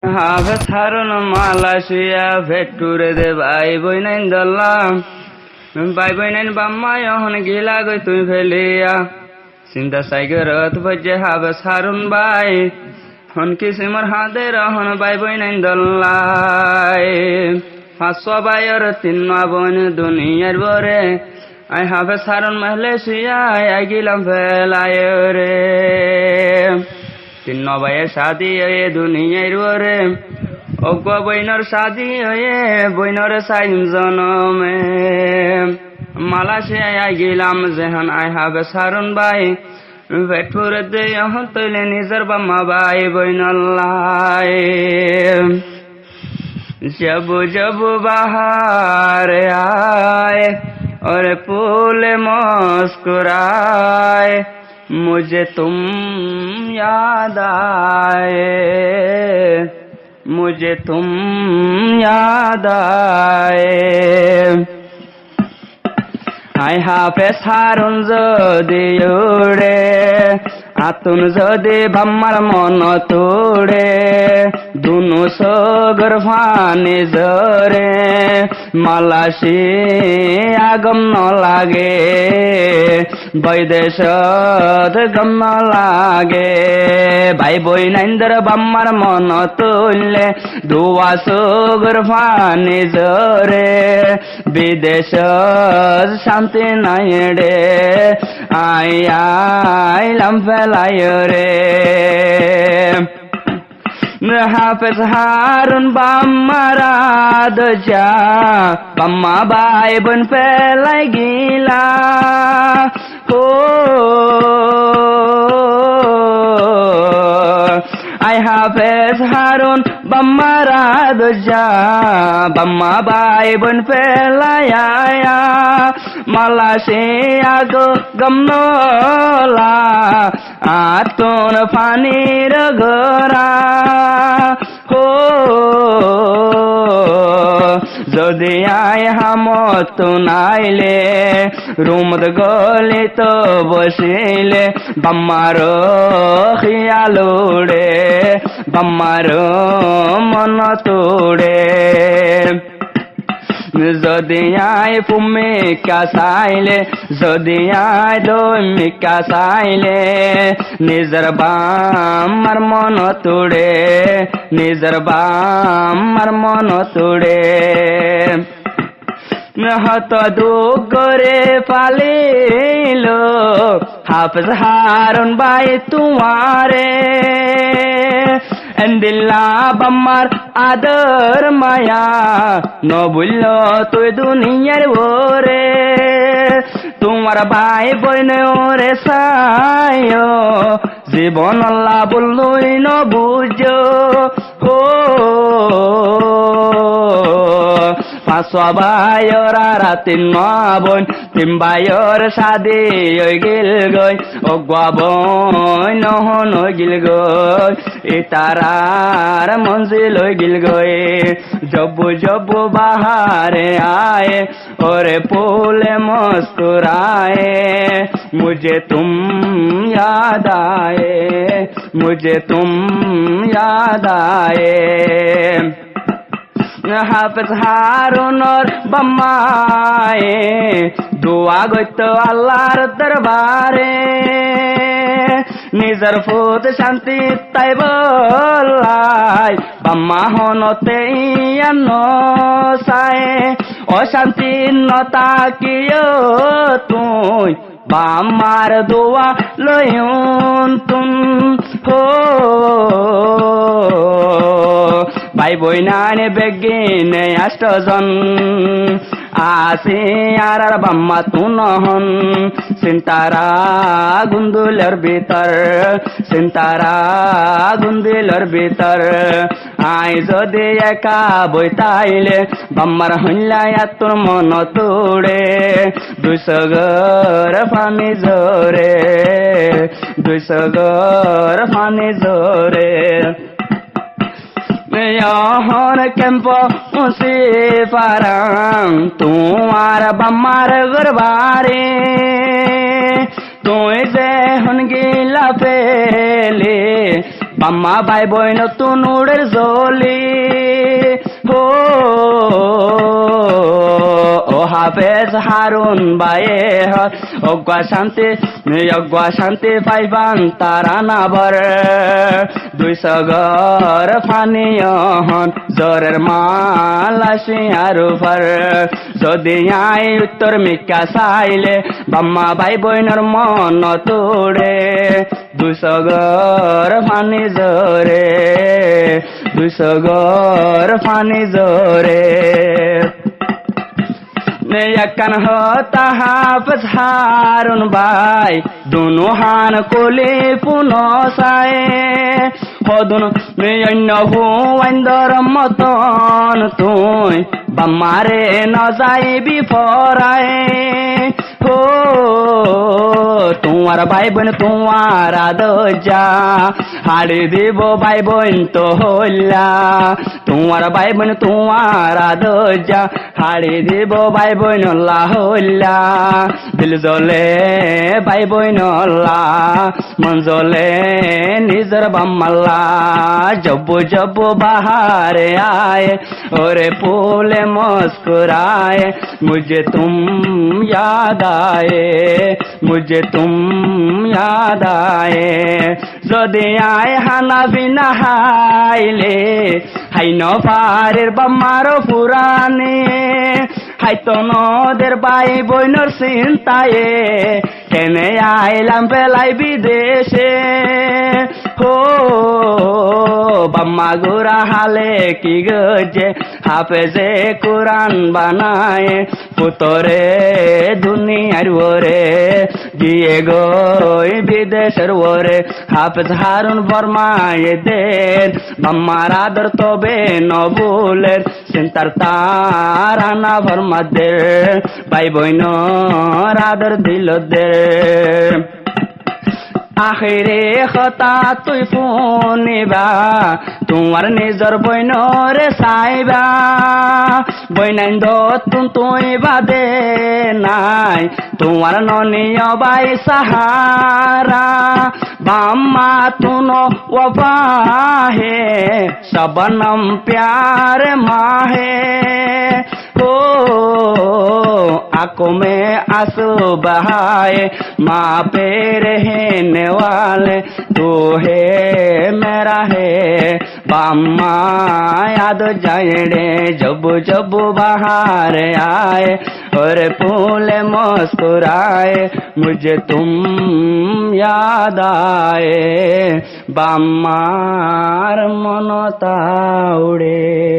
হাফেজ হারুন মালয়েশিয়া ভেট্টুরে দে ভাই বই নাইন দল্লাম ভাই বই নাইন বাম্মাই অহন গিলা গই তুই ফেলিয়া চিন্তা সাইগরত বজে হাফেজ হারুন ভাই হন কিসিমর হাতে রহন ভাই বই নাইন দল্লাই 500 ভাইয়ের 3 বোন দুনিয়ার বরে আই হাফেজ হারুন মালয়েশিয়া আই গিলাম ফেলায় রে 3 ভাইয়ের শাদি হয়ে দুনিয়ার বরে অজ্ঞ বইনর শাদি হয়ে বইনর 4 জনমে মালয়েশিয়ায় আই গিলাম যেহন আই হাফেজ হারুন ভাই ভেটপুরে দে এখন তৈলে নিজের বাম্মা ভাই বইনল্লাই जब जब बाहर आए और फूल मुस्कुराए मुझे तुम याद आए मुझे तुम याद आए আই হাফেজ হারুন যদি উড়ে আতুন যদি বাম্মার মন তোড়ে দুনু সগর ফানি জরে মালাসি আগম ন লাগে বৈদেশত গম ন লাগে ভাই বই নাইন্দর বাম্মার মন তুললে দুয়া সগর ফানি জরে বিদেশ শান্তি নাই রে আই আইলাম ফেলায় রে হাফেজ হারুন বাম্মারা দজা বাম্মা ভাই বোন ফেলাই গিলা ও আই হাফেজ হারুন বাম্মারা দজা বাম্মা ভাই বোন ফেলায়া মালয়েশিয়া গো গমনলা আতন ফানির গোরা হো যদি আয় হামত নাইলে রুমত গলে তো বসিলে বাম্মার খিয়ালুড়ে বাম্মার মন তোড়ে যদি আয় ভূমিকা চাইলে যদি আয় দৈমিকা চাইলে নিজের বাম্মার মন তোড়ে নিজের বাম্মার মন তোড়ে হত দুঃখ করে পালিল হাফেজ হারুন ভাই তোমারে দিল্লা বাম্মার আদর মায়া নবুল্ল তুই দুনিয়ার ওরে তোমার ভাই বইন ওরে সায় জীবন আল্লাহ বললই ন বুঝো ও 500 ভাইয়ের আর 3 বোন 3 ভাইয়ের শাদি হয়ে গেল গই অগুয়া বোন নহন হয়ে গেল গই ইতারার মঞ্জিল হয়ে গেল গই জব জব বাহারে আয়ে ওরে ফুলে মুস্কুরাए मुझे तुम याद आए मुझे तुम याद आए হাফেজ হারুনর বাম্মায়ে দোয়া গইত আল্লাহর দরবারে নিজের ফুত শান্তি তাই বলাই বাম্মা হনতে ইয়ান চায় অশান্তি নতাকিও তুই বাম্মার দোয়া লয়ুন তুম হো ভাই বই নানে বেগিনে 8 জন আসে আর বাম্মা তু নহন সিন্তারা গুন্দুলের ভিতর সিন্তারা গুন্দুলের ভিতর আই যদি একা বই তাইলে বাম্মার হইলা তোর মন তোড়ে 200 ঘর ফানি জোরে 200 ঘর ফানি জোরে यहन केम्प उसी पारां तुम्हार बम्मार गरबारे तुई जे हन गिला पेले বাম্মা ভাই বই নতুন উড়ের জলি হো ও হাফেজ হারুন বায়ে অজ্ঞা শান্তি পাইবান তারা না ভর 200 ঘর ফানিয়ন জোরের মালাসি আরু ফর যদি আই উত্তর মিকা চাইলে বাম্মা ভাই বইনর মন তোড়ে 200 ঘর ফানি জোরে 200 ঘর ফানি জোরে একান হতা হাফেজ হারুন ভাই দুনু হান কোলে পুনো সায়ে হদুন অন্য ভুয়াইন্দর মতন তুই বাম্মারে ন যাইবি ফরায় হো তোমার ভাই বোন তোমার আদজা হাড়ি দিব ভাই বোন তো হইলা তোমার ভাই বোন তোমার আদজা হাড়ি দিব ভাই বোন হইলা দিল জ্বলে ভাই বোন মন জ্বলে নিজের বাম্মাল্লা জব বাহারে আয়ে ওরে ফুলে মুস্কুরাए मुझे तुम याद आए मुझे तुम याद आए যদি আয় হানা বিনা হাইলে হাইন পারের বাম্মারো পুরানে হাইতো নদের বাই বইনর চিন্তায়ে কেনে আইলাম বেলাই বিদেশে হো বাম্মা গোরা হালে কি গজে হাফেজে কোরআন বানায় পুতরে দুনিয়ার ওরে গিয়ে গই বিদেশের ওরে হাফেজ হারুন ফরমায়ে দেন বাম্মার আদর তবে নবুলের চিন্তার তারানা ফরমাদের ভাই বইনর আদর দিল দে আখিরে কথা তুই শুনিবা তোমার নিজর বইনরে চাইবা বইনাইন দতুন তুই বাদে নাই তোমার ননিয় বাই সাহারা বাম্মা তুনো ওয়াফাহে সবনম প্যার মাহে हो आंखों में आंसू बहाए माँ पे रहने वाले तू है मेरा है बाम्मा याद जाए जब जब बाहर आए और फूल मुस्कुराए मुझे तुम याद आए बाम्मार मनता उड़े।